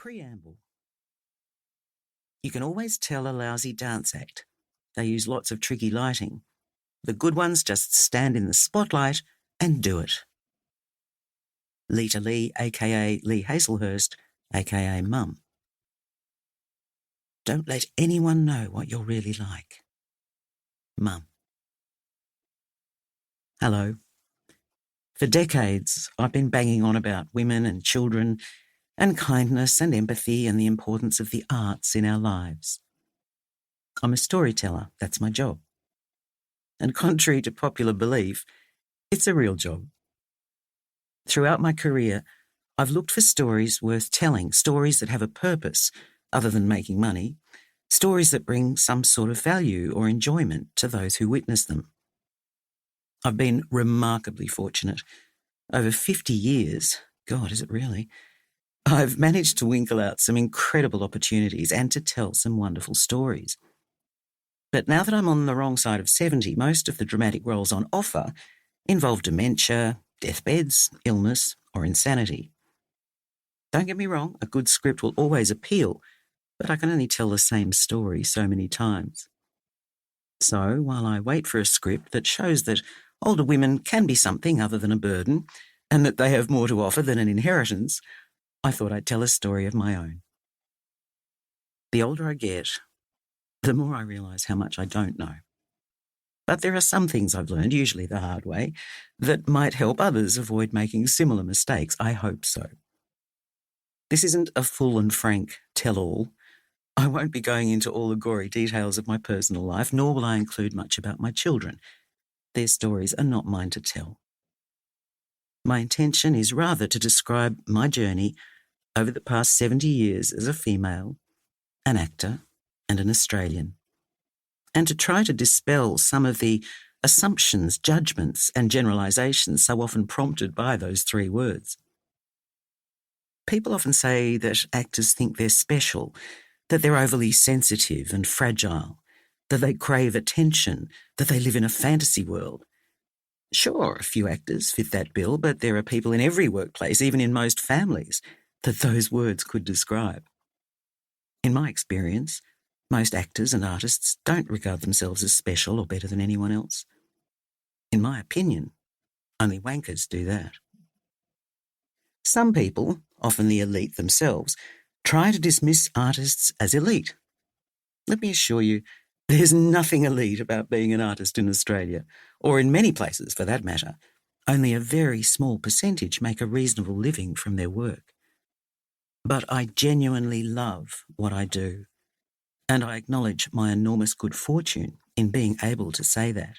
Preamble. You can always tell a lousy dance act. They use lots of tricky lighting. The good ones just stand in the spotlight and do it. Lita Lee, aka Lee Hazlehurst, aka Mum. Don't let anyone know what you're really like. Mum. Hello. For decades, I've been banging on about women and children and kindness and empathy and the importance of the arts in our lives. I'm a storyteller, that's my job. And contrary to popular belief, it's a real job. Throughout my career, I've looked for stories worth telling, stories that have a purpose other than making money, stories that bring some sort of value or enjoyment to those who witness them. I've been remarkably fortunate. Over 50 years, God, is it really? I've managed to winkle out some incredible opportunities and to tell some wonderful stories. But now that I'm on the wrong side of 70, most of the dramatic roles on offer involve dementia, deathbeds, illness, or insanity. Don't get me wrong, a good script will always appeal, but I can only tell the same story so many times. So, while I wait for a script that shows that older women can be something other than a burden, and that they have more to offer than an inheritance, I thought I'd tell a story of my own. The older I get, the more I realise how much I don't know. But there are some things I've learned, usually the hard way, that might help others avoid making similar mistakes. I hope so. This isn't a full and frank tell-all. I won't be going into all the gory details of my personal life, nor will I include much about my children. Their stories are not mine to tell. My intention is rather to describe my journey over the past 70 years as a female, an actor, and an Australian, and to try to dispel some of the assumptions, judgments, and generalisations so often prompted by those three words. People often say that actors think they're special, that they're overly sensitive and fragile, that they crave attention, that they live in a fantasy world. Sure, a few actors fit that bill, but there are people in every workplace, even in most families, that those words could describe. In my experience, most actors and artists don't regard themselves as special or better than anyone else. In my opinion, only wankers do that. Some people, often the elite themselves, try to dismiss artists as elite. Let me assure you, there's nothing elite about being an artist in Australia, or in many places for that matter. Only a very small percentage make a reasonable living from their work. But I genuinely love what I do, and I acknowledge my enormous good fortune in being able to say that.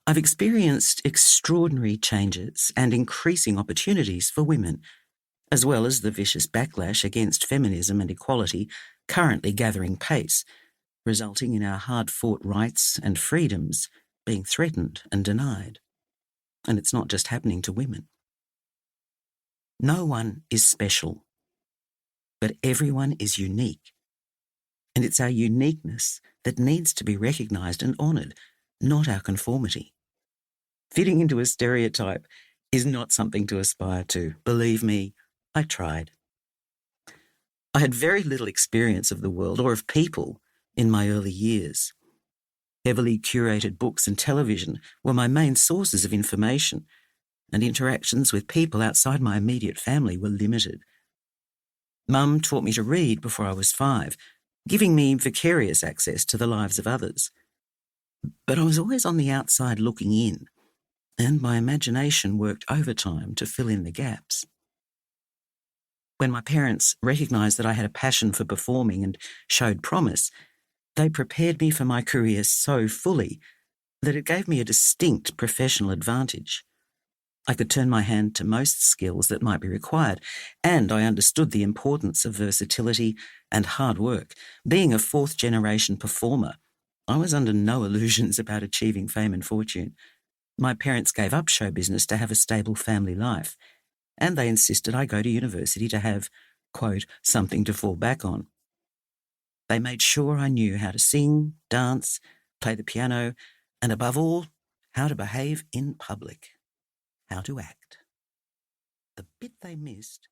I've experienced extraordinary changes and increasing opportunities for women, as well as the vicious backlash against feminism and equality currently gathering pace, resulting in our hard-fought rights and freedoms being threatened and denied. And it's not just happening to women. No one is special, but everyone is unique. And it's our uniqueness that needs to be recognised and honoured, not our conformity. Fitting into a stereotype is not something to aspire to. Believe me, I tried. I had very little experience of the world or of people in my early years. Heavily curated books and television were my main sources of information, and interactions with people outside my immediate family were limited. Mum taught me to read before I was 5, giving me vicarious access to the lives of others. But I was always on the outside looking in, and my imagination worked overtime to fill in the gaps. When my parents recognised that I had a passion for performing and showed promise, they prepared me for my career so fully that it gave me a distinct professional advantage. I could turn my hand to most skills that might be required, and I understood the importance of versatility and hard work. Being a fourth-generation performer, I was under no illusions about achieving fame and fortune. My parents gave up show business to have a stable family life, and they insisted I go to university to have, quote, something to fall back on. They made sure I knew how to sing, dance, play the piano, and above all, how to behave in public, how to act. The bit they missed